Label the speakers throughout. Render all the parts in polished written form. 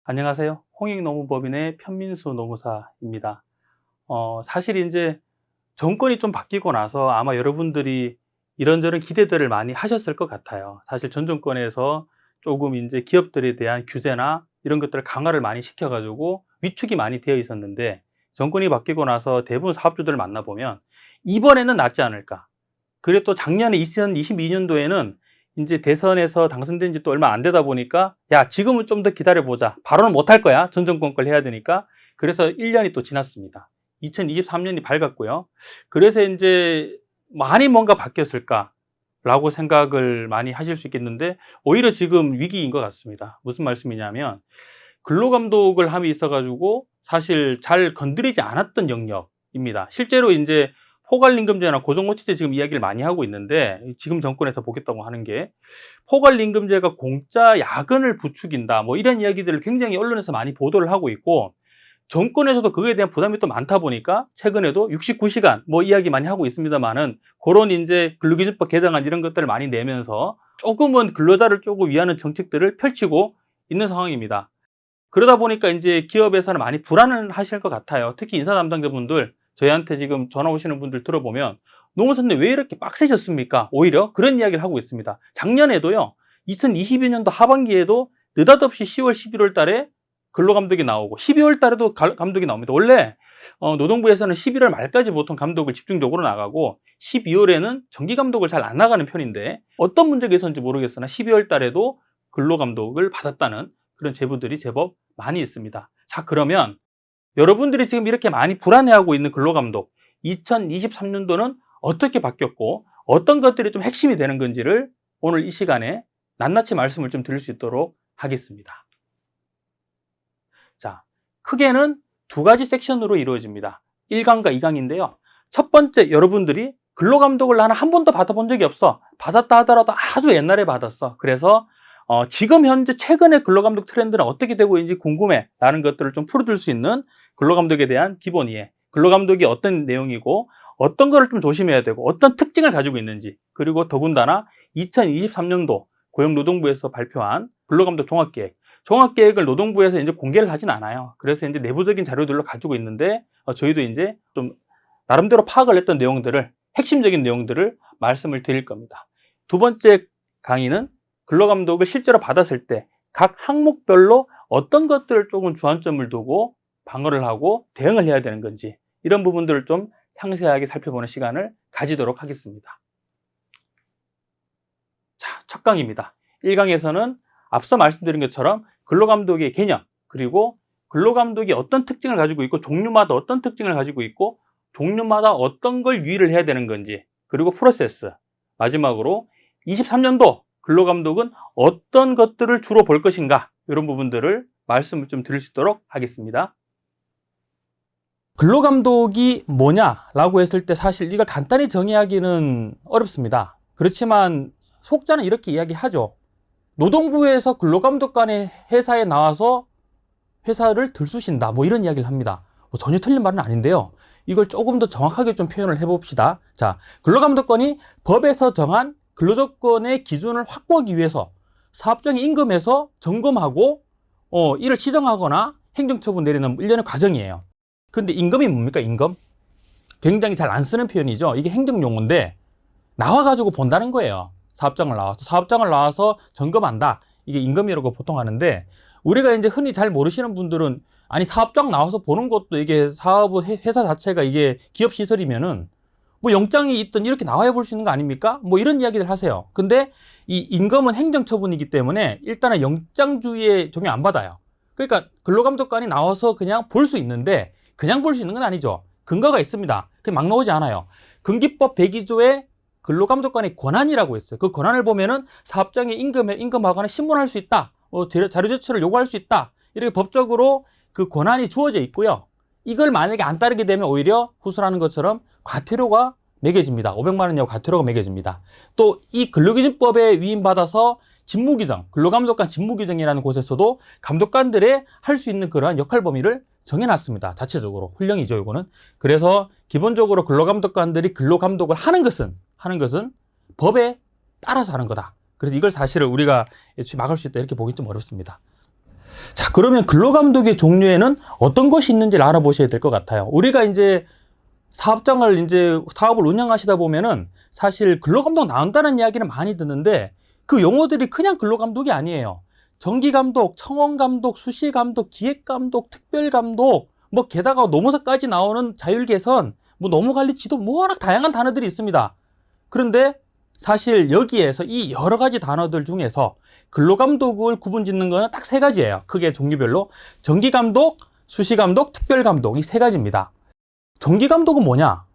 Speaker 1: 안녕하세요. 홍익노무법인의 편민수 노무사입니다. 사실 이제 정권이 좀 바뀌고 나서 아마 여러분들이 이런저런 기대들을 많이 하셨을 것 같아요. 사실 전 정권에서 조금 이제 기업들에 대한 규제나 이런 것들을 강화를 많이 시켜가지고 위축이 많이 되어 있었는데, 정권이 바뀌고 나서 대부분 사업주들을 만나보면 이번에는 낫지 않을까. 그리고 또 작년에 2022년도에는 이제 대선에서 당선된 지 또 얼마 안 되다 보니까 야, 지금은 좀 더 기다려보자. 바로는 못할 거야. 전 정권 걸 해야 되니까. 그래서 1년이 또 지났습니다. 2023년이 밝았고요. 그래서 이제 많이 뭔가 바뀌었을까라고 생각을 많이 하실 수 있겠는데, 오히려 지금 위기인 것 같습니다. 무슨 말씀이냐면, 근로감독을 함이 있어가지고 사실 잘 건드리지 않았던 영역입니다. 실제로 이제 포괄임금제나 고정노티제 지금 이야기를 많이 하고 있는데, 지금 정권에서 보겠다고 하는 게 포괄임금제가 공짜 야근을 부추긴다, 뭐 이런 이야기들을 굉장히 언론에서 많이 보도를 하고 있고, 정권에서도 그거에 대한 부담이 또 많다 보니까 최근에도 69시간 뭐 이야기 많이 하고 있습니다만은, 그런 이제 근로기준법 개정안 이런 것들을 많이 내면서 조금은 근로자를 조금 위하는 정책들을 펼치고 있는 상황입니다. 그러다 보니까 이제 기업에서는 많이 불안을 하실 것 같아요. 특히 인사 담당자분들, 저희한테 지금 전화 오시는 분들 들어보면 노무사님 왜 이렇게 빡세셨습니까? 오히려 그런 이야기를 하고 있습니다. 작년에도요, 2022년도 하반기에도 느닷없이 10월, 11월 달에 근로감독이 나오고 12월 달에도 감독이 나옵니다. 원래 노동부에서는 11월 말까지 보통 감독을 집중적으로 나가고 12월에는 정기감독을 잘 안 나가는 편인데, 어떤 문제가 있었는지 모르겠으나 12월 달에도 근로감독을 받았다는 그런 제보들이 제법 많이 있습니다. 자, 그러면 여러분들이 지금 이렇게 많이 불안해하고 있는 근로감독, 2023년도는 어떻게 바뀌었고 어떤 것들이 좀 핵심이 되는 건지를 오늘 이 시간에 낱낱이 말씀을 좀 드릴 수 있도록 하겠습니다. 자, 크게는 두 가지 섹션으로 이루어집니다. 1강과 2강인데요. 첫 번째, 여러분들이 근로감독을 나는 한 번도 받아본 적이 없어. 받았다 하더라도 아주 옛날에 받았어. 그래서 지금 현재 최근의 근로감독 트렌드는 어떻게 되고 있는지 궁금해 라는 것들을 좀 풀어줄 수 있는 근로감독에 대한 기본 이해, 근로감독이 어떤 내용이고 어떤 거를 좀 조심해야 되고 어떤 특징을 가지고 있는지, 그리고 더군다나 2023년도 고용노동부에서 발표한 근로감독 종합계획을 노동부에서 이제 공개를 하진 않아요. 그래서 이제 내부적인 자료들로 가지고 있는데, 저희도 이제 좀 나름대로 파악을 했던 내용들을, 핵심적인 내용들을 말씀을 드릴 겁니다. 두 번째 강의는 근로감독을 실제로 받았을 때 각 항목별로 어떤 것들을 조금 주안점을 두고 방어를 하고 대응을 해야 되는 건지, 이런 부분들을 좀 상세하게 살펴보는 시간을 가지도록 하겠습니다. 자, 첫 강의입니다. 1강에서는 앞서 말씀드린 것처럼 근로감독의 개념, 그리고 근로감독이 어떤 특징을 가지고 있고 종류마다 어떤 특징을 가지고 있고 종류마다 어떤 걸 유의를 해야 되는 건지, 그리고 프로세스, 마지막으로 23년도 근로감독은 어떤 것들을 주로 볼 것인가, 이런 부분들을 말씀을 좀 드릴 수 있도록 하겠습니다. 근로감독이 뭐냐라고 했을 때 사실 이걸 간단히 정의하기는 어렵습니다. 그렇지만 속자는 이렇게 이야기하죠. 노동부에서 근로감독관이 회사에 나와서 회사를 들쑤신다, 뭐 이런 이야기를 합니다. 전혀 틀린 말은 아닌데요. 이걸 조금 더 정확하게 좀 표현을 해봅시다. 자, 근로감독관이 법에서 정한 근로조건의 기준을 확보하기 위해서 사업장의 임금에서 점검하고 이를 시정하거나 행정처분 내리는 일련의 과정이에요. 근데 임금이 뭡니까? 임금? 굉장히 잘 안 쓰는 표현이죠. 이게 행정용어인데 나와가지고 본다는 거예요. 사업장을 나와서 점검한다. 이게 임금이라고 보통 하는데, 우리가 이제 흔히 잘 모르시는 분들은 아니 사업장 나와서 보는 것도 이게 회사 자체가 이게 기업 시설이면은 뭐 영장이 있든 이렇게 나와야 볼 수 있는 거 아닙니까? 뭐 이런 이야기를 하세요. 근데 이 임금은 행정처분이기 때문에 일단은 영장주의에 적용 안 받아요. 그러니까 근로감독관이 나와서 그냥 볼 수 있는데, 그냥 볼 수 있는 건 아니죠. 근거가 있습니다. 그게 막 나오지 않아요. 근기법 102조에 근로감독관의 권한이라고 있어요. 그 권한을 보면은 사업장에 임금하거나 신문할 수 있다, 자료 제출을 요구할 수 있다, 이렇게 법적으로 그 권한이 주어져 있고요. 이걸 만약에 안 따르게 되면 오히려 후순하는 것처럼 과태료가 매겨집니다. 500만 원 이하의 과태료가 매겨집니다. 또 이 근로기준법에 위임받아서 직무규정, 근로감독관 직무규정이라는 곳에서도 감독관들의 할 수 있는 그러한 역할 범위를 정해놨습니다. 자체적으로. 훈령이죠, 이거는. 그래서 기본적으로 근로감독관들이 근로감독을 하는 것은 법에 따라서 하는 거다. 그래서 이걸 사실은 우리가 막을 수 있다, 이렇게 보기 좀 어렵습니다. 자, 그러면 근로감독의 종류에는 어떤 것이 있는지를 알아보셔야 될 것 같아요. 우리가 이제 사업을 운영하시다 보면은 사실 근로감독 나온다는 이야기를 많이 듣는데 그 용어들이 그냥 근로감독이 아니에요. 정기감독, 청원감독, 수시감독, 기획감독, 특별감독, 뭐 게다가 노무사까지 나오는 자율개선, 뭐 노무관리지도 뭐 워낙 다양한 단어들이 있습니다. 그런데 사실 여기에서 이 여러 가지 단어들 중에서 근로감독을 구분짓는 거는 딱 세 가지예요. 크게 종류별로. 정기감독, 수시감독, 특별감독 이 세 가지입니다. 정기감독은 뭐냐?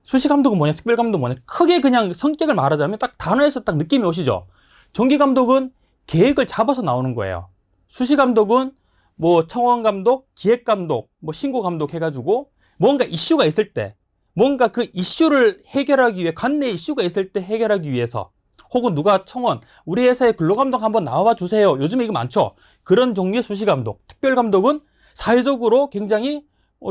Speaker 1: 수시감독은 뭐냐? 특별감독은 뭐냐? 크게 그냥 성격을 말하자면 딱 단어에서 딱 느낌이 오시죠? 정기감독은 계획을 잡아서 나오는 거예요. 수시감독은 뭐 청원감독, 기획감독, 뭐 신고감독 해가지고 뭔가 이슈가 있을 때 뭔가 그 이슈를 해결하기 위해 관내 이슈가 있을 때 해결하기 위해서 혹은 누가 청원 우리 회사에 근로감독 한번 나와봐 주세요. 요즘에 이거 많죠. 그런 종류의 수시감독. 특별감독은 사회적으로 굉장히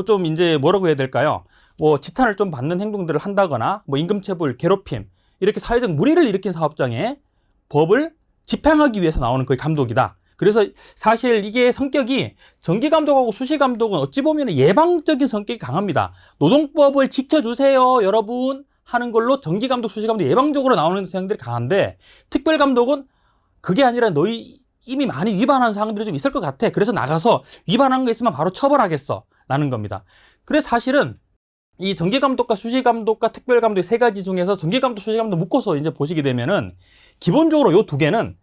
Speaker 1: 좀 이제 뭐라고 해야 될까요? 뭐 지탄을 좀 받는 행동들을 한다거나 뭐 임금체불, 괴롭힘 이렇게 사회적 물의를 일으킨 사업장에 법을 집행하기 위해서 나오는 그 감독이다. 그래서 사실 이게 성격이 정기감독하고 수시감독은 어찌 보면 예방적인 성격이 강합니다. 노동법을 지켜주세요 여러분 하는 걸로 정기감독, 수시감독 예방적으로 나오는 성향들이 강한데 특별감독은 그게 아니라 너희 이미 많이 위반한 사항들이 좀 있을 것 같아. 그래서 나가서 위반한 거 있으면 바로 처벌하겠어 라는 겁니다. 그래서 사실은 이 정기감독과 수시감독과 특별감독 세 가지 중에서 정기감독, 수시감독 묶어서 이제 보시게 되면은 기본적으로 요 두 개는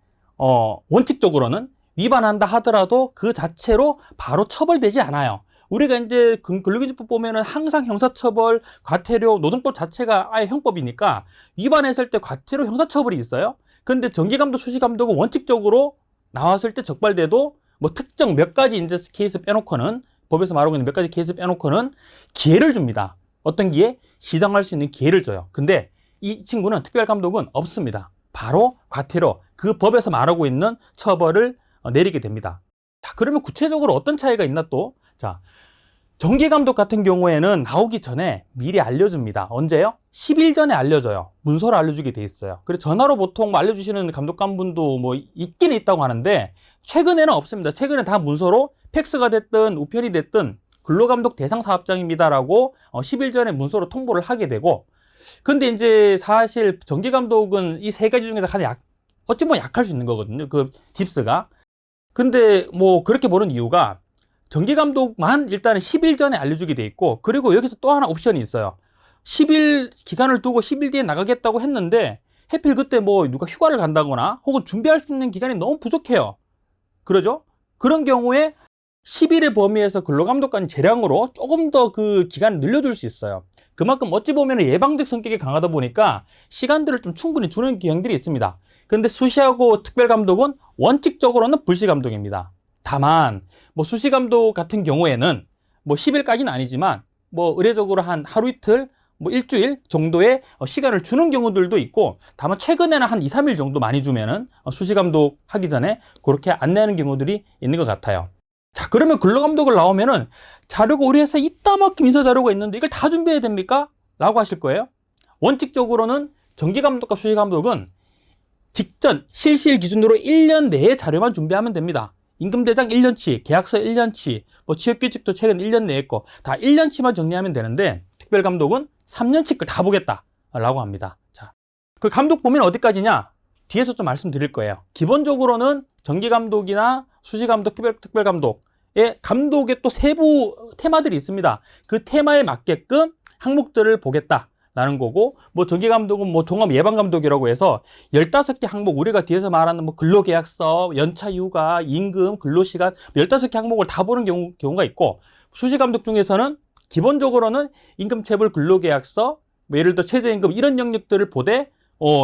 Speaker 1: 원칙적으로는 위반한다 하더라도 그 자체로 바로 처벌되지 않아요. 우리가 이제 근로기준법 보면은 항상 형사처벌, 과태료, 노동법 자체가 아예 형법이니까 위반했을 때 과태료, 형사처벌이 있어요. 근데 정기감독, 수시감독은 원칙적으로 나왔을 때 적발돼도 뭐 특정 몇 가지 이제 케이스 빼놓고는 법에서 말하고 있는 몇 가지 케이스 빼놓고는 기회를 줍니다. 어떤 기회? 시정할 수 있는 기회를 줘요. 근데 이 친구는 특별감독은 없습니다. 바로 과태료, 그 법에서 말하고 있는 처벌을 내리게 됩니다. 자, 그러면 구체적으로 어떤 차이가 있나 또? 자, 정기감독 같은 경우에는 나오기 전에 미리 알려줍니다. 언제요? 10일 전에 알려줘요. 문서로 알려주게 돼 있어요. 그래서 전화로 보통 알려주시는 감독관분도 뭐 있긴 있다고 하는데 최근에는 없습니다. 최근에 다 문서로 팩스가 됐든 우편이 됐든 근로감독 대상 사업장입니다라고 10일 전에 문서로 통보를 하게 되고 근데 이제 사실 정기감독은 이 세 가지 중에서 가장 어찌 보면 약할 수 있는 거거든요. 그 딥스가. 근데 뭐 그렇게 보는 이유가 정기감독만 일단은 10일 전에 알려주게 돼 있고 그리고 여기서 또 하나 옵션이 있어요. 10일 기간을 두고 10일 뒤에 나가겠다고 했는데 하필 그때 뭐 누가 휴가를 간다거나 혹은 준비할 수 있는 기간이 너무 부족해요. 그러죠? 그런 경우에 10일의 범위에서 근로감독관 재량으로 조금 더 그 기간을 늘려줄 수 있어요. 그만큼 어찌 보면 예방적 성격이 강하다 보니까 시간들을 좀 충분히 주는 경향들이 있습니다. 근데 수시하고 특별감독은 원칙적으로는 불시감독입니다. 다만 뭐 수시감독 같은 경우에는 뭐 10일까지는 아니지만 뭐 의례적으로 한 하루 이틀 뭐 일주일 정도의 시간을 주는 경우들도 있고 다만 최근에는 한 2, 3일 정도 많이 주면은 수시감독 하기 전에 그렇게 안내하는 경우들이 있는 것 같아요. 자, 그러면 근로감독을 나오면은 자료가 우리 회사에 이따만큼 인사 자료가 있는데 이걸 다 준비해야 됩니까? 라고 하실 거예요. 원칙적으로는 정기감독과 수시감독은 직전 실시일 기준으로 1년 내에 자료만 준비하면 됩니다. 임금대장 1년치, 계약서 1년치, 뭐 취업규칙도 최근 1년 내에 거 다 1년치만 정리하면 되는데 특별감독은 3년치 걸 다 보겠다 라고 합니다. 자, 그 감독 보면 어디까지냐? 뒤에서 좀 말씀드릴 거예요. 기본적으로는 정기감독이나 수시감독, 특별감독의 감독의 또 세부 테마들이 있습니다. 그 테마에 맞게끔 항목들을 보겠다라는 거고, 뭐 정기감독은 뭐 종합 예방감독이라고 해서 15개 항목, 우리가 뒤에서 말하는 뭐 근로계약서, 연차휴가, 임금, 근로시간 15개 항목을 다 보는 경우가 있고, 수시감독 중에서는 기본적으로는 임금체불, 근로계약서, 뭐 예를 들어 최저임금 이런 영역들을 보되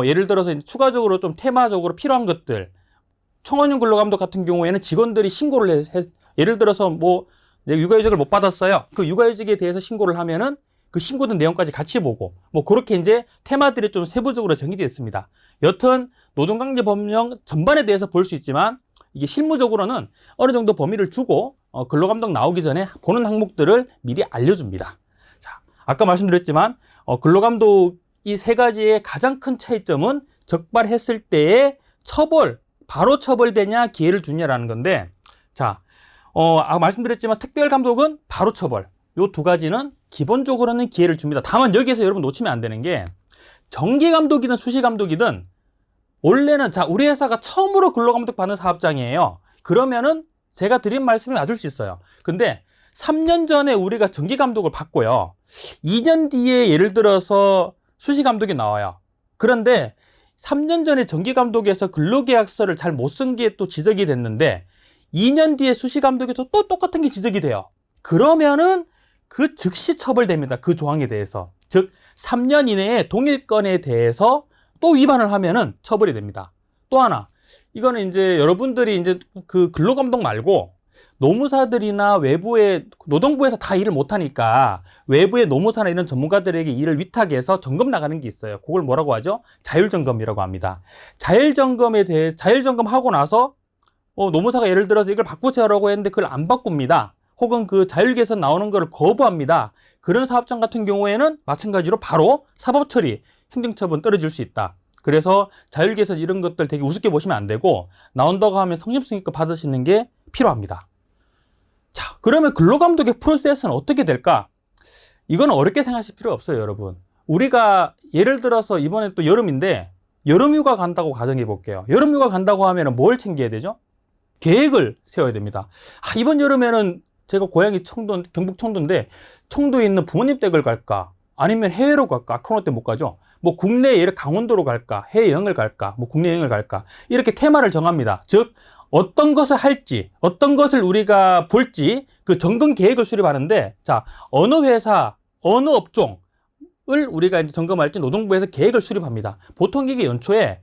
Speaker 1: 예를 들어서 이제 추가적으로 좀 테마적으로 필요한 것들, 청원형 근로감독 같은 경우에는 직원들이 신고를 예를 들어서 뭐 육아휴직을 못 받았어요. 그 육아휴직에 대해서 신고를 하면은 그 신고된 내용까지 같이 보고 뭐 그렇게 이제 테마들이 좀 세부적으로 정의되어 있습니다. 여튼 노동강제법령 전반에 대해서 볼 수 있지만 이게 실무적으로는 어느 정도 범위를 주고 근로감독 나오기 전에 보는 항목들을 미리 알려줍니다. 자, 아까 말씀드렸지만 근로감독 이 세 가지의 가장 큰 차이점은 적발했을 때의 처벌, 바로 처벌되냐 기회를 주냐라는 건데, 자, 말씀드렸지만 특별감독은 바로 처벌. 요 두 가지는 기본적으로는 기회를 줍니다. 다만 여기에서 여러분 놓치면 안 되는 게 정기감독이든 수시감독이든 원래는 자 우리 회사가 처음으로 근로감독 받는 사업장이에요. 그러면은 제가 드린 말씀이 맞을 수 있어요. 근데 3년 전에 우리가 정기감독을 받고요. 2년 뒤에 예를 들어서 수시감독이 나와요. 그런데 3년 전에 정기감독에서 근로계약서를 잘 못 쓴 게 또 지적이 됐는데 2년 뒤에 수시감독에서 또 똑같은 게 지적이 돼요. 그러면은 그 즉시 처벌됩니다. 그 조항에 대해서. 즉 3년 이내에 동일 건에 대해서 또 위반을 하면은 처벌이 됩니다. 또 하나, 이거는 이제 여러분들이 이제 그 근로감독 말고 노무사들이나 외부의 노동부에서 다 일을 못하니까 외부의 노무사나 이런 전문가들에게 일을 위탁해서 점검 나가는 게 있어요. 그걸 뭐라고 하죠? 자율점검이라고 합니다. 자율점검하고 나서 노무사가 예를 들어서 이걸 바꾸세요라고 했는데 그걸 안 바꿉니다. 혹은 그 자율개선 나오는 거를 거부합니다. 그런 사업장 같은 경우에는 마찬가지로 바로 사법처리, 행정처분 떨어질 수 있다. 그래서 자율개선 이런 것들 되게 우습게 보시면 안 되고 나온다고 하면 성립승인껏 받으시는 게 필요합니다. 자, 그러면 근로감독의 프로세스는 어떻게 될까? 이건 어렵게 생각하실 필요 없어요, 여러분. 우리가 예를 들어서 이번에 또 여름인데 여름휴가 간다고 가정해 볼게요. 여름휴가 간다고 하면 뭘 챙겨야 되죠? 계획을 세워야 됩니다. 이번 여름에는 제가 고향이 청도, 경북 청도인데 청도에 있는 부모님 댁을 갈까? 아니면 해외로 갈까? 코로나 때 못 가죠. 뭐 국내 예를 강원도로 갈까? 해외 여행을 갈까? 뭐 국내 여행을 갈까? 이렇게 테마를 정합니다. 즉 어떤 것을 할지, 어떤 것을 우리가 볼지 그 점검 계획을 수립하는데 자, 어느 회사, 어느 업종을 우리가 이제 점검할지 노동부에서 계획을 수립합니다. 보통 이게 연초에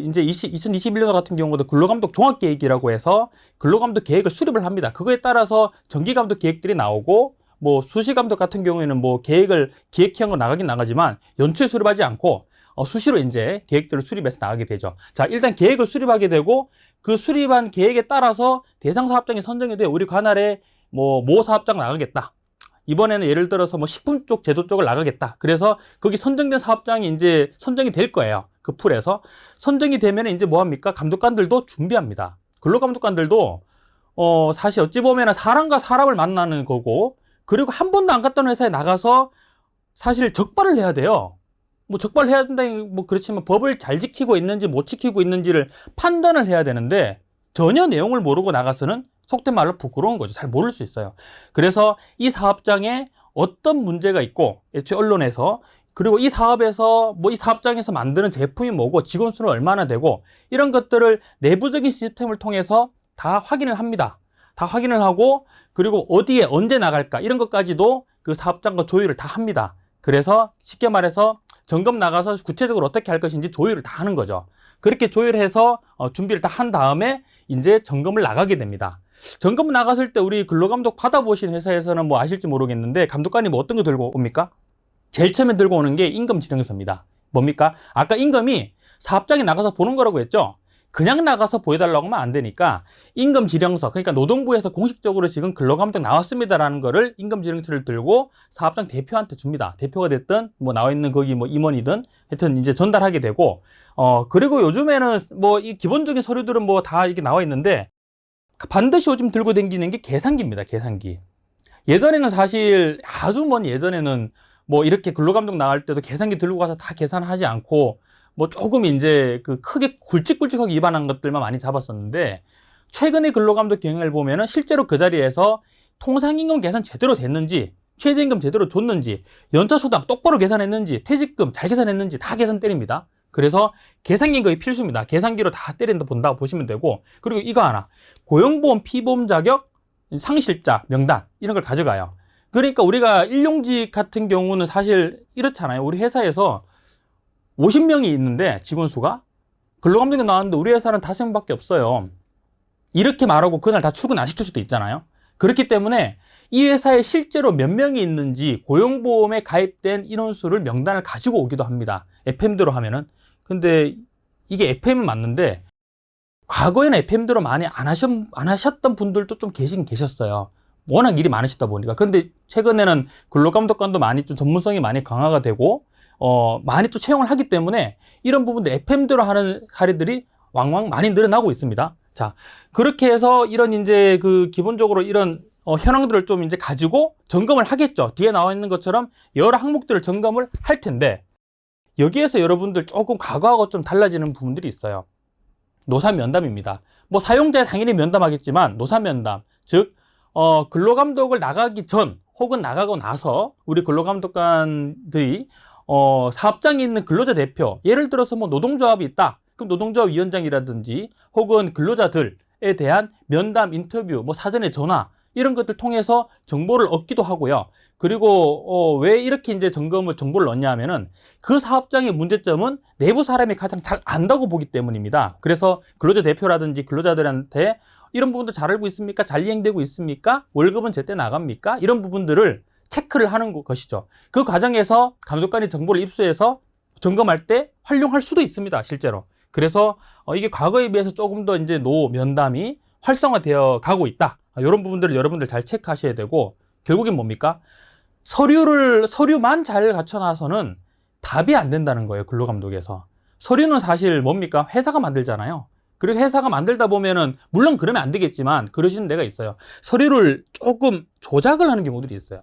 Speaker 1: 이제 2021년 같은 경우도 근로감독 종합계획이라고 해서 근로감독 계획을 수립을 합니다. 그거에 따라서 정기감독 계획들이 나오고 뭐 수시감독 같은 경우에는 뭐 기획형으로 나가긴 나가지만 연초에 수립하지 않고 수시로 이제 계획들을 수립해서 나가게 되죠. 자, 일단 계획을 수립하게 되고 그 수립한 계획에 따라서 대상 사업장이 선정이 돼 우리 관할에 모 사업장 나가겠다. 이번에는 예를 들어서 뭐 식품 쪽, 제도 쪽을 나가겠다. 그래서 거기 선정된 사업장이 이제 선정이 될 거예요. 그 풀에서. 선정이 되면 이제 뭐 합니까? 감독관들도 준비합니다. 근로감독관들도, 사실 어찌 보면 사람과 사람을 만나는 거고, 그리고 한 번도 안 갔던 회사에 나가서 사실 적발을 해야 돼요. 뭐 적발을 해야 된다, 뭐 그렇지만 법을 잘 지키고 있는지 못 지키고 있는지를 판단을 해야 되는데, 전혀 내용을 모르고 나가서는 속된 말로 부끄러운 거죠. 잘 모를 수 있어요. 그래서 이 사업장에 어떤 문제가 있고, 애초에 언론에서, 그리고 이 사업에서, 뭐 이 사업장에서 만드는 제품이 뭐고, 직원 수는 얼마나 되고, 이런 것들을 내부적인 시스템을 통해서 다 확인을 합니다. 다 확인을 하고, 그리고 어디에 언제 나갈까, 이런 것까지도 그 사업장과 조율을 다 합니다. 그래서 쉽게 말해서 점검 나가서 구체적으로 어떻게 할 것인지 조율을 다 하는 거죠. 그렇게 조율해서 준비를 다 한 다음에 이제 점검을 나가게 됩니다. 점검 나갔을 때 우리 근로감독 받아보신 회사에서는 뭐 아실지 모르겠는데 감독관이 뭐 어떤 거 들고 옵니까? 제일 처음에 들고 오는 게 임금지령서입니다. 뭡니까? 아까 임금이 사업장에 나가서 보는 거라고 했죠? 그냥 나가서 보여달라고 하면 안 되니까 임금지령서, 그러니까 노동부에서 공식적으로 지금 근로감독 나왔습니다라는 거를 임금지령서를 들고 사업장 대표한테 줍니다. 대표가 됐든 뭐 나와 있는 거기 뭐 임원이든 하여튼 이제 전달하게 되고 그리고 요즘에는 뭐 이 기본적인 서류들은 뭐 다 이게 나와 있는데 반드시 요즘 들고 다니는 게 계산기입니다. 계산기. 예전에는 사실 아주 먼 예전에는 뭐 이렇게 근로감독 나갈 때도 계산기 들고 가서 다 계산하지 않고 뭐 조금 이제 그 크게 굵직굵직하게 위반한 것들만 많이 잡았었는데 최근에 근로감독 경영을 보면은 실제로 그 자리에서 통상임금 계산 제대로 됐는지 최저임금 제대로 줬는지 연차수당 똑바로 계산했는지 퇴직금 잘 계산했는지 다 계산 때립니다. 그래서 계산기는 거의 필수입니다. 계산기로 다 때린다 본다고 보시면 되고 그리고 이거 하나 고용보험 피보험 자격 상실자 명단 이런 걸 가져가요. 그러니까 우리가 일용직 같은 경우는 사실 이렇잖아요. 우리 회사에서 50명이 있는데 직원 수가 근로감독이 나왔는데 우리 회사는 5명밖에 없어요. 이렇게 말하고 그날 다 출근 안 시킬 수도 있잖아요. 그렇기 때문에 이 회사에 실제로 몇 명이 있는지 고용보험에 가입된 인원수를 명단을 가지고 오기도 합니다. FM대로 하면은. 근데 이게 FM은 맞는데 과거에는 FM대로 많이 안 하셨던 분들도 좀 계셨어요. 워낙 일이 많으시다 보니까. 근데 최근에는 근로감독관도 많이 좀 전문성이 많이 강화가 되고 많이 또 채용을 하기 때문에 이런 부분들 FM대로 하는 사례들이 왕왕 많이 늘어나고 있습니다. 자, 그렇게 해서 이런 이제 그 기본적으로 이런 현황들을 좀 이제 가지고 점검을 하겠죠. 뒤에 나와 있는 것처럼 여러 항목들을 점검을 할 텐데, 여기에서 여러분들 조금 과거하고 좀 달라지는 부분들이 있어요. 노사 면담입니다. 뭐 사용자에 당연히 면담하겠지만 노사 면담, 즉 근로감독을 나가기 전 혹은 나가고 나서 우리 근로감독관들이 사업장에 있는 근로자 대표, 예를 들어서 뭐 노동조합이 있다. 그럼 노동조합 위원장이라든지 혹은 근로자들에 대한 면담, 인터뷰, 뭐 사전에 전화 이런 것들 통해서 정보를 얻기도 하고요. 그리고 왜 이렇게 이제 정보를 넣냐 하면은 그 사업장의 문제점은 내부 사람이 가장 잘 안다고 보기 때문입니다. 그래서 근로자 대표라든지 근로자들한테 이런 부분도 잘 알고 있습니까? 잘 이행되고 있습니까? 월급은 제때 나갑니까? 이런 부분들을 체크를 하는 것이죠. 그 과정에서 감독관이 정보를 입수해서 점검할 때 활용할 수도 있습니다, 실제로. 그래서 이게 과거에 비해서 조금 더 이제 면담이 활성화되어 가고 있다. 이런 부분들을 여러분들 잘 체크하셔야 되고, 결국엔 뭡니까? 서류만 잘 갖춰놔서는 답이 안 된다는 거예요, 근로감독에서. 서류는 사실 뭡니까? 회사가 만들잖아요. 그래서 회사가 만들다 보면은, 물론 그러면 안 되겠지만, 그러시는 데가 있어요. 서류를 조금 조작을 하는 경우들이 있어요.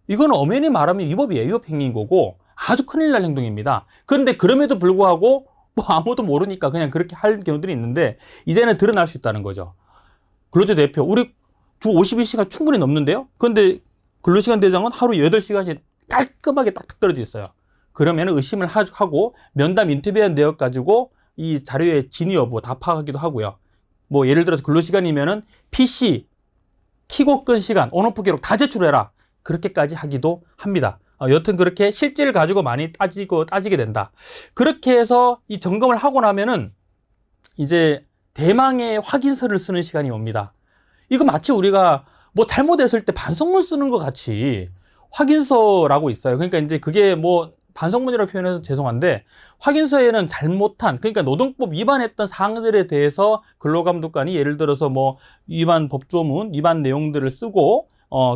Speaker 1: 이거는 엄연히 말하면 위법이에요. 위법행위인 거고, 아주 큰일 날 행동입니다. 그런데 그럼에도 불구하고, 뭐 아무도 모르니까 그냥 그렇게 할 경우들이 있는데, 이제는 드러날 수 있다는 거죠. 근로자 대표, 우리 주 52시간 충분히 넘는데요? 그런데 근로시간 대장은 하루 8시간씩 깔끔하게 딱딱 떨어져 있어요. 그러면 의심을 하고 면담 인터뷰한 내역 가지고 이 자료의 진위 여부 다 파악하기도 하고요. 뭐 예를 들어서 근로시간이면은 PC, 키고 끈 시간, 온오프 기록 다 제출해라. 그렇게까지 하기도 합니다. 여튼 그렇게 실질을 가지고 많이 따지게 된다. 그렇게 해서 이 점검을 하고 나면은 이제 대망의 확인서를 쓰는 시간이 옵니다. 이거 마치 우리가 뭐 잘못했을 때 반성문 쓰는 것 같이 확인서라고 있어요. 그러니까 이제 그게 뭐 반성문이라고 표현해서 죄송한데, 확인서에는 잘못한, 그러니까 노동법 위반했던 사항들에 대해서 근로감독관이 예를 들어서 뭐 위반 법조문, 위반 내용들을 쓰고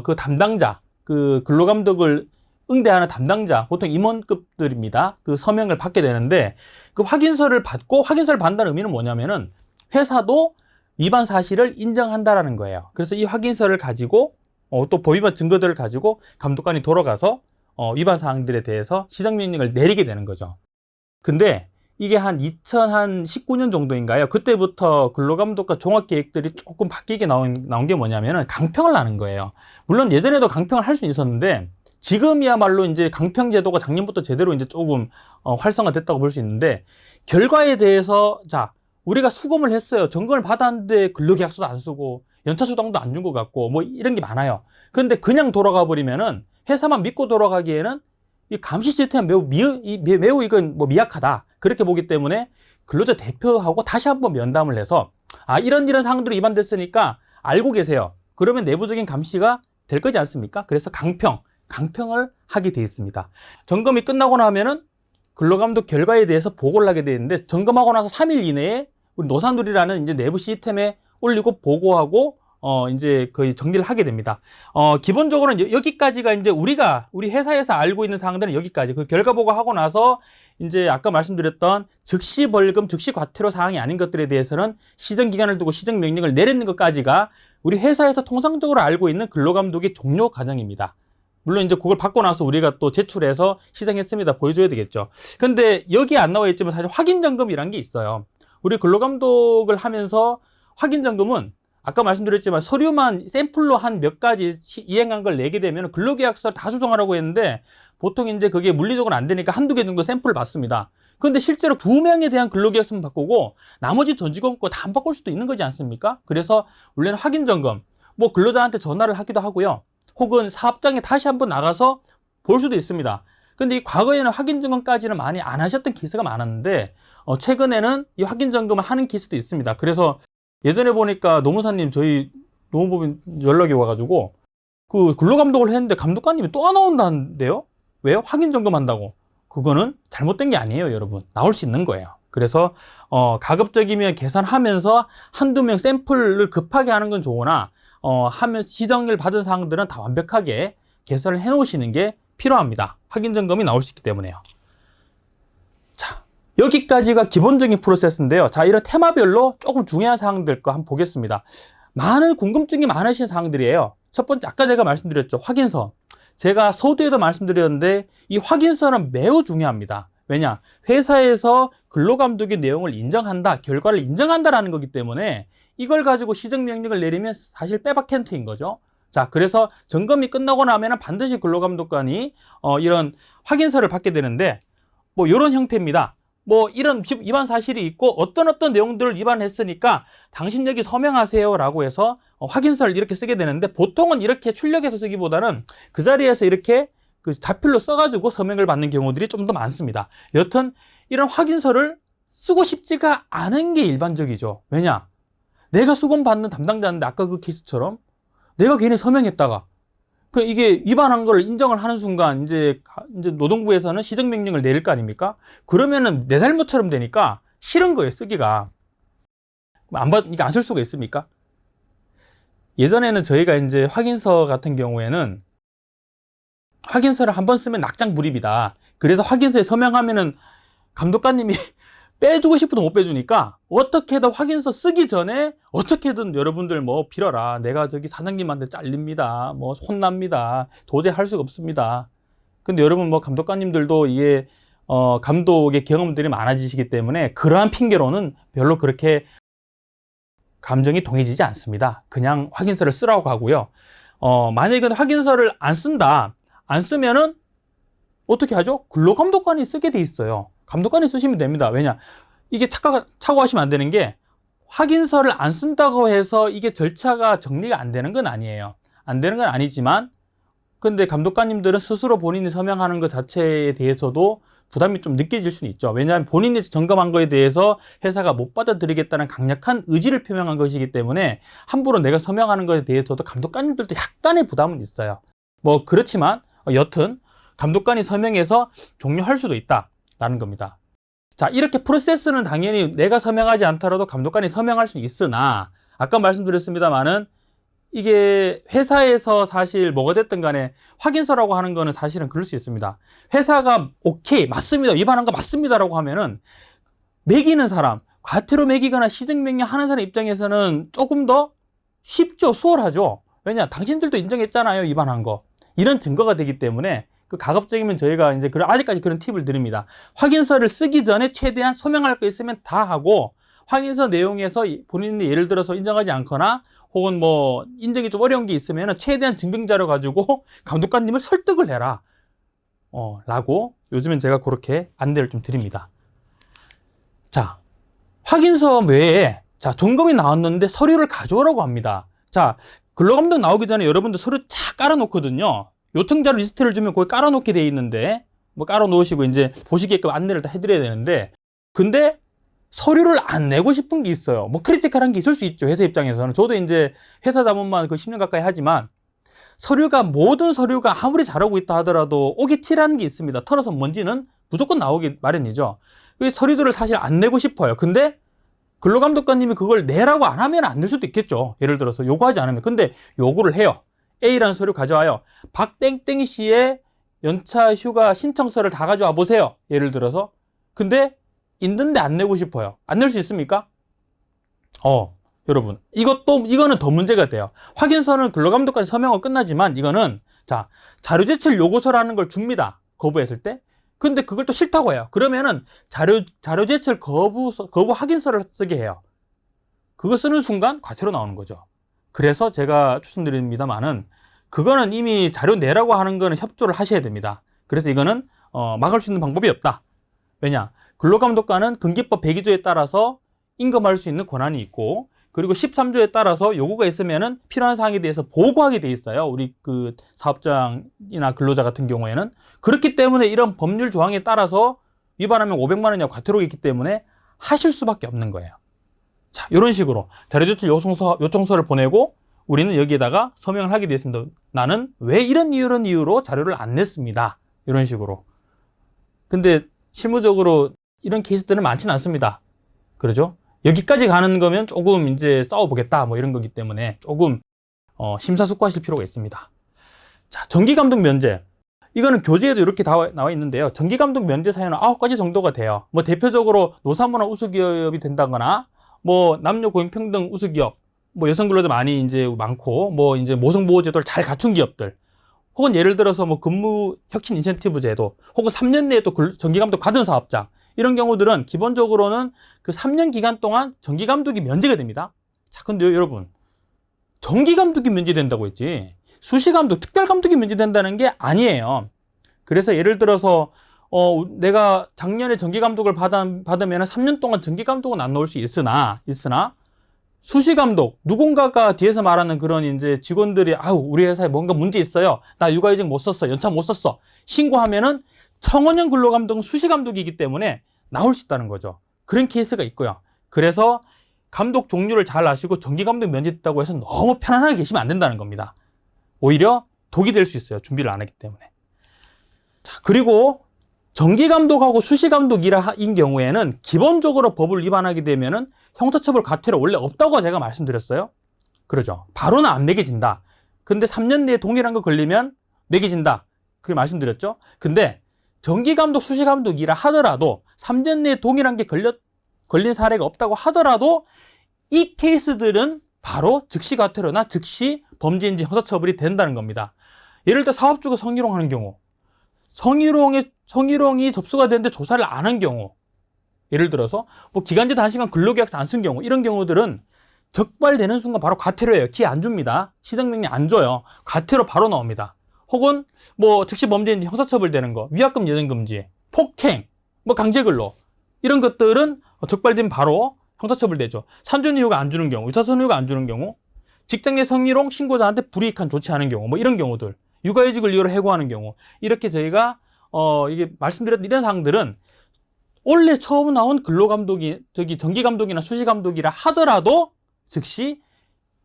Speaker 1: 그 담당자, 그 근로감독을 응대하는 담당자, 보통 임원급들입니다. 그 서명을 받게 되는데, 그 확인서를 받는다는 의미는 뭐냐면은 회사도 위반 사실을 인정한다라는 거예요. 그래서 이 확인서를 가지고 또 법위반 증거들을 가지고 감독관이 돌아가서 위반 사항들에 대해서 시정명령을 내리게 되는 거죠. 근데 이게 한 2019년 정도인가요? 그때부터 근로감독과 종합계획들이 조금 바뀌게 나온 게 뭐냐면은 강평을 하는 거예요. 물론 예전에도 강평을 할 수 있었는데, 지금이야말로 이제 강평 제도가 작년부터 제대로 이제 조금 활성화됐다고 볼 수 있는데, 결과에 대해서 우리가 수검을 했어요. 점검을 받았는데 근로계약서도 안 쓰고 연차수당도 안 준 것 같고 뭐 이런 게 많아요. 그런데 그냥 돌아가 버리면은 회사만 믿고 돌아가기에는 이 감시 시스템은 매우 이건 뭐 미약하다. 그렇게 보기 때문에 근로자 대표하고 다시 한번 면담을 해서 이런 사항들이 위반됐으니까 알고 계세요. 그러면 내부적인 감시가 될 거지 않습니까? 그래서 강평을 하게 돼 있습니다. 점검이 끝나고 나면은 근로감독 결과에 대해서 보고를 하게 되는데, 점검하고 나서 3일 이내에 우리 노사누리라는 이제 내부 시스템에 올리고 보고하고 이제 거의 정리를 하게 됩니다. 기본적으로는 여기까지가 이제 우리 회사에서 알고 있는 사항들은 여기까지. 그 결과 보고하고 나서 이제 아까 말씀드렸던 즉시 벌금, 즉시 과태료 사항이 아닌 것들에 대해서는 시정 기간을 두고 시정 명령을 내리는 것까지가 우리 회사에서 통상적으로 알고 있는 근로감독의 종료 과정입니다. 물론 이제 그걸 받고 나서 우리가 또 제출해서 시정했습니다 보여줘야 되겠죠. 근데 여기 안 나와 있지만 사실 확인점검이란 게 있어요. 우리 근로감독을 하면서 확인점검은 아까 말씀드렸지만 서류만 샘플로 한 몇 가지 이행한 걸 내게 되면 근로계약서 다 수정하라고 했는데, 보통 이제 그게 물리적으로 안 되니까 한두 개 정도 샘플을 받습니다. 그런데 실제로 2명에 대한 근로계약서만 바꾸고 나머지 전 직원 거 다 안 바꿀 수도 있는 거지 않습니까? 그래서 원래는 확인점검, 뭐 근로자한테 전화를 하기도 하고요. 혹은 사업장에 다시 한번 나가서 볼 수도 있습니다. 근데 이 과거에는 확인점검까지는 많이 안 하셨던 케이스가 많았는데, 최근에는 이 확인점검을 하는 케이스도 있습니다. 그래서 예전에 보니까 노무사님 저희 노무법인 연락이 와가지고 그 근로감독을 했는데 감독관님이 또 안 나온다는데요? 왜요? 확인점검한다고. 그거는 잘못된 게 아니에요, 여러분. 나올 수 있는 거예요. 그래서 가급적이면 계산하면서 한두 명 샘플을 급하게 하는 건 좋으나 하면 시정을 받은 사항들은 다 완벽하게 개설을 해 놓으시는 게 필요합니다. 확인 점검이 나올 수 있기 때문에요. 자, 여기까지가 기본적인 프로세스인데요. 자, 이런 테마별로 조금 중요한 사항들 거 한번 보겠습니다. 많은 궁금증이 많으신 사항들이에요. 첫 번째, 아까 제가 말씀드렸죠. 확인서. 제가 서두에도 말씀드렸는데 이 확인서는 매우 중요합니다. 왜냐? 회사에서 근로감독의 내용을 인정한다, 결과를 인정한다라는 거기 때문에 이걸 가지고 시정명령을 내리면 사실 빼박캔트인 거죠. 자, 그래서 점검이 끝나고 나면은 반드시 근로감독관이 이런 확인서를 받게 되는데 뭐 이런 형태입니다. 뭐 이런 위반 사실이 있고 어떤 내용들을 위반했으니까 당신 여기 서명하세요 라고 해서 확인서를 이렇게 쓰게 되는데, 보통은 이렇게 출력해서 쓰기보다는 그 자리에서 이렇게 그 자필로 써가지고 서명을 받는 경우들이 좀 더 많습니다. 여튼 이런 확인서를 쓰고 싶지가 않은 게 일반적이죠. 왜냐? 내가 수검받는 담당자인데 아까 그 케이스처럼 내가 괜히 서명했다가 이게 위반한 걸 인정을 하는 순간 이제 노동부에서는 시정명령을 내릴 거 아닙니까? 그러면은 내 잘못처럼 되니까 싫은 거예요, 쓰기가. 이게 안 쓸 수가 있습니까? 예전에는 저희가 이제 확인서 같은 경우에는 확인서를 한번 쓰면 낙장불입이다. 그래서 확인서에 서명하면은 감독관님이 빼주고 싶어도 못 빼주니까 어떻게든 확인서 쓰기 전에 어떻게든 여러분들 뭐 빌어라. 내가 저기 사장님한테 잘립니다. 뭐 혼납니다. 도저히 할 수가 없습니다. 근데 여러분 뭐 감독관님들도 이게 감독의 경험들이 많아지시기 때문에 그러한 핑계로는 별로 그렇게 감정이 동해지지 않습니다. 그냥 확인서를 쓰라고 하고요. 만약에 확인서를 안 쓴다. 안 쓰면은 어떻게 하죠? 근로감독관이 쓰게 돼 있어요. 감독관이 쓰시면 됩니다. 왜냐? 이게 착오하시면 안 되는 게, 확인서를 안 쓴다고 해서 이게 절차가 정리가 안 되는 건 아니에요. 안 되는 건 아니지만, 근데 감독관님들은 스스로 본인이 서명하는 것 자체에 대해서도 부담이 좀 느껴질 수는 있죠. 왜냐하면 본인이 점검한 거에 대해서 회사가 못 받아들이겠다는 강력한 의지를 표명한 것이기 때문에 함부로 내가 서명하는 것에 대해서도 감독관님들도 약간의 부담은 있어요. 뭐 그렇지만 여튼 감독관이 서명해서 종료할 수도 있다라는 겁니다. 자, 이렇게 프로세스는 당연히 내가 서명하지 않더라도 감독관이 서명할 수 있으나, 아까 말씀드렸습니다만은 이게 회사에서 사실 뭐가 됐든 간에 확인서라고 하는 거는 사실은 그럴 수 있습니다. 회사가 오케이, 맞습니다, 위반한 거 맞습니다라고 하면은 매기는 사람, 과태료 매기거나 시정명령 하는 사람 입장에서는 조금 더 쉽죠, 수월하죠. 왜냐? 당신들도 인정했잖아요, 위반한 거. 이런 증거가 되기 때문에 가급적이면 저희가 이제 아직까지 그런 팁을 드립니다. 확인서를 쓰기 전에 최대한 서명할 거 있으면 다 하고, 확인서 내용에서 본인이 예를 들어서 인정하지 않거나 혹은 뭐 인정이 좀 어려운 게 있으면 최대한 증빙자료 가지고 감독관님을 설득을 해라 라고 요즘엔 제가 그렇게 안내를 좀 드립니다. 자, 확인서 외에 점검이 나왔는데 서류를 가져오라고 합니다. 자, 근로감독 나오기 전에 여러분들 서류 쫙 깔아놓거든요. 요청자료 리스트를 주면 거기 깔아놓게 돼 있는데 뭐 깔아놓으시고 이제 보시게끔 안내를 다 해드려야 되는데, 근데 서류를 안 내고 싶은 게 있어요. 뭐 크리티컬한 게 있을 수 있죠, 회사 입장에서는. 저도 이제 회사 자문만 10년 가까이 하지만 모든 서류가 아무리 잘하고 있다 하더라도 오기티라는 게 있습니다. 털어서 먼지는 무조건 나오기 마련이죠. 그 서류들을 사실 안 내고 싶어요. 근데 근로감독관님이 그걸 내라고 안 하면 안 낼 수도 있겠죠. 예를 들어서 요구하지 않으면. 근데 요구를 해요. A라는 서류 가져와요. 박땡땡 씨의 연차 휴가 신청서를 다 가져와 보세요. 예를 들어서. 근데 있는데 안 내고 싶어요. 안 낼 수 있습니까? 여러분, 이거는 더 문제가 돼요. 확인서는 근로감독관이 서명하고 끝나지만 이거는 자료 제출 요구서라는 걸 줍니다. 거부했을 때. 근데 그걸 또 싫다고 해요. 그러면은 자료 제출 거부 확인서를 쓰게 해요. 그거 쓰는 순간 과태료 나오는 거죠. 그래서 제가 추천드립니다만은, 그거는 이미 자료 내라고 하는 거는 협조를 하셔야 됩니다. 그래서 이거는 막을 수 있는 방법이 없다. 왜냐? 근로감독관은 근기법 102조에 따라서 임금할 수 있는 권한이 있고, 그리고 13조에 따라서 요구가 있으면은 필요한 사항에 대해서 보고하게 돼 있어요. 우리 그 사업장이나 근로자 같은 경우에는. 그렇기 때문에 이런 법률 조항에 따라서 위반하면 500만 원이나 과태료가 있기 때문에 하실 수밖에 없는 거예요. 자, 이런 식으로 자료 제출 요청서를 보내고 우리는 여기에다가 서명을 하게 되었습니다. 나는 왜 이런 이유로 자료를 안 냈습니다. 이런 식으로. 근데 실무적으로 이런 케이스들은 많지는 않습니다. 그러죠? 여기까지 가는 거면 조금 이제 싸워보겠다 뭐 이런 거기 때문에 조금 심사숙고하실 필요가 있습니다. 자, 정기감독 면제. 이거는 교재에도 이렇게 나와 있는데요. 정기감독 면제 사유는 9가지 정도가 돼요. 뭐 대표적으로 노사문화 우수기업이 된다거나, 뭐 남녀 고용평등 우수기업, 뭐 여성 근로자 많이 이제 많고, 뭐 이제 모성보호제도를 잘 갖춘 기업들, 혹은 예를 들어서 뭐 근무 혁신 인센티브 제도, 혹은 3년 내에 또 정기감독 받은 사업장, 이런 경우들은 기본적으로는 그 3년 기간 동안 정기감독이 면제가 됩니다. 자, 근데 여러분, 정기감독이 면제된다고 했지 수시감독, 특별감독이 면제된다는 게 아니에요. 그래서 예를 들어서 내가 작년에 정기감독을 받으면 3년 동안 정기감독은 안 나올 수 있으나 수시감독, 누군가가 뒤에서 말하는 그런 이제 직원들이 우리 회사에 뭔가 문제 있어요. 나 육아휴직 못 썼어. 연차 못 썼어. 신고하면은 청원형 근로감독은 수시감독이기 때문에 나올 수 있다는 거죠. 그런 케이스가 있고요. 그래서 감독 종류를 잘 아시고 정기감독 면제됐다고 해서 너무 편안하게 계시면 안 된다는 겁니다. 오히려 독이 될 수 있어요. 준비를 안 했기 때문에. 자, 그리고 정기감독하고 수시감독인 경우에는 기본적으로 법을 위반하게 되면은 형사처벌 과태료 원래 없다고 제가 말씀드렸어요. 그러죠. 바로는 안 매겨진다. 근데 3년 내에 동일한 거 걸리면 매겨진다. 그렇게 말씀드렸죠. 근데 정기감독, 수시감독이라 하더라도 3년 내에 동일한 게 걸린 사례가 없다고 하더라도 이 케이스들은 바로 즉시 과태료나 즉시 범죄인지 형사처벌이 된다는 겁니다. 예를 들어 사업주가 성희롱 하는 경우, 성희롱이 접수가 됐는데 조사를 안 한 경우, 예를 들어서 뭐 기간제 단시간 근로계약서 안 쓴 경우, 이런 경우들은 적발되는 순간 바로 과태료예요. 기회 안 줍니다. 시정명령 안 줘요. 과태료 바로 나옵니다. 혹은 뭐 즉시 범죄인지 형사처벌 되는 거, 위약금 예전금지, 폭행, 뭐 강제근로, 이런 것들은 적발되면 바로 형사처벌 되죠. 산전이유가 안 주는 경우, 유사선이유가 안 주는 경우, 직장 내 성희롱 신고자한테 불이익한 조치하는 경우, 뭐 이런 경우들, 육아휴직을 이유로 해고하는 경우, 이렇게 저희가 이게 말씀드렸던 이런 사항들은 원래 처음 나온 정기감독이나 수시감독이라 하더라도 즉시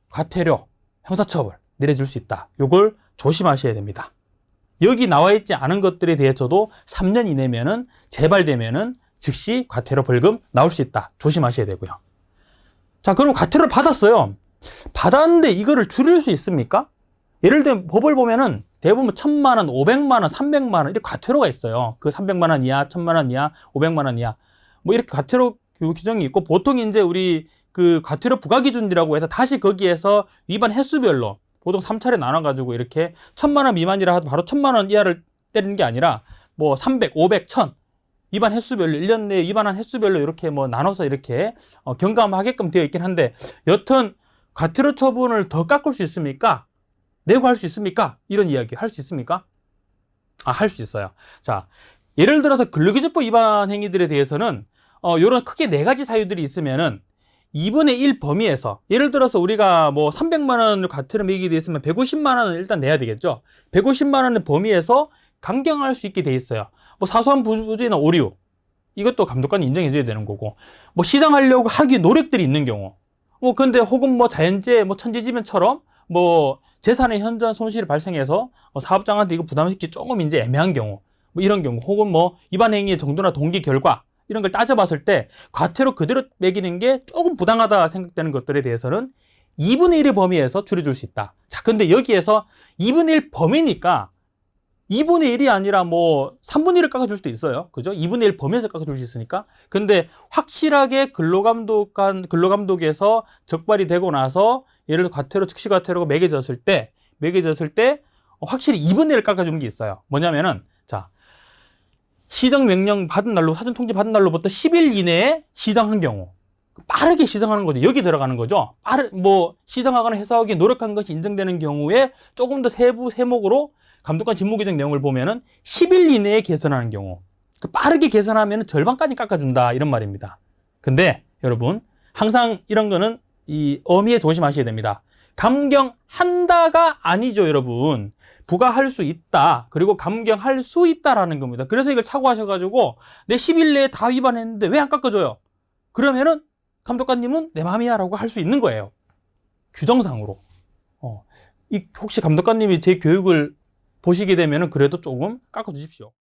Speaker 1: 과태료, 형사처벌 내려줄 수 있다. 요걸 조심하셔야 됩니다. 여기 나와 있지 않은 것들에 대해서도 3년 이내면은 재발되면은 즉시 과태료 벌금 나올 수 있다. 조심하셔야 되고요. 자, 그럼 과태료를 받았어요. 받았는데 이거를 줄일 수 있습니까? 예를 들면 법을 보면은 대부분 1,000만 원, 500만 원, 300만 원 이렇게 과태료가 있어요. 그 300만 원 이하, 1,000만 원 이하, 500만 원 이하 뭐 이렇게 과태료 규정이 있고, 보통 이제 우리 그 과태료 부과 기준이라고 해서 다시 거기에서 위반 횟수별로 보통 3차례 나눠가지고 이렇게 1,000만 원 미만이라 하도 바로 1,000만 원 이하를 때리는 게 아니라 뭐 300, 500, 1,000 위반 횟수별로 1년 내에 위반한 횟수별로 이렇게 뭐 나눠서 이렇게 경감하게끔 되어 있긴 한데, 여튼 과태료 처분을 더 깎을 수 있습니까? 내고 할 수 있습니까? 이런 이야기 할 수 있습니까? 할 수 있어요. 자, 예를 들어서 근로기준법 위반 행위들에 대해서는 요런 크게 4가지 사유들이 있으면은 2분의 1 범위에서, 예를 들어서 우리가 뭐 300만 원을 과태료 매기게 돼 있으면 150만 원은 일단 내야 되겠죠. 150만 원의 범위에서 강경할 수 있게 돼 있어요. 뭐 사소한 부주의나 오류, 이것도 감독관이 인정해줘야 되는 거고, 뭐 시정하려고 하기 노력들이 있는 경우, 뭐 근데 혹은 뭐 자연재해, 뭐 천재지변처럼 뭐 재산의 현저한 손실이 발생해서 사업장한테 이거 부담시키기 조금 이제 애매한 경우, 뭐 이런 경우, 혹은 뭐 위반 행위의 정도나 동기, 결과 이런 걸 따져봤을 때 과태료 그대로 매기는 게 조금 부당하다 생각되는 것들에 대해서는 2분의 1의 범위에서 줄여줄 수 있다. 자, 근데 여기에서 2분의 1 범위니까 2분의 1이 아니라 뭐 3분의 1을 깎아줄 수도 있어요. 그죠? 2분의 1 범위에서 깎아줄 수 있으니까. 근데 확실하게 근로감독에서 적발이 되고 나서 예를 들어 과태료, 즉시 과태료가 매겨졌을 때 확실히 2분의 1을 깎아주는 게 있어요. 뭐냐면은, 자, 시정명령 받은 날로, 사전통지 받은 날로부터 10일 이내에 시정한 경우, 빠르게 시정하는 거죠. 여기 들어가는 거죠. 뭐 시정하거나 해소하기 노력한 것이 인정되는 경우에 조금 더 세목으로 감독관 직무규정 내용을 보면은 10일 이내에 개선하는 경우, 빠르게 개선하면 절반까지 깎아준다, 이런 말입니다. 근데 여러분, 항상 이런 거는 이 어미에 조심하셔야 됩니다. 감경한다가 아니죠, 여러분. 부과할 수 있다, 그리고 감경할 수 있다라는 겁니다. 그래서 이걸 착오하셔가지고 내 10일 내에 다 위반했는데 왜 안 깎아줘요? 그러면은 감독관님은 내 맘이야 라고 할 수 있는 거예요. 규정상으로. 혹시 감독관님이 제 교육을 보시게 되면은 그래도 조금 깎아주십시오.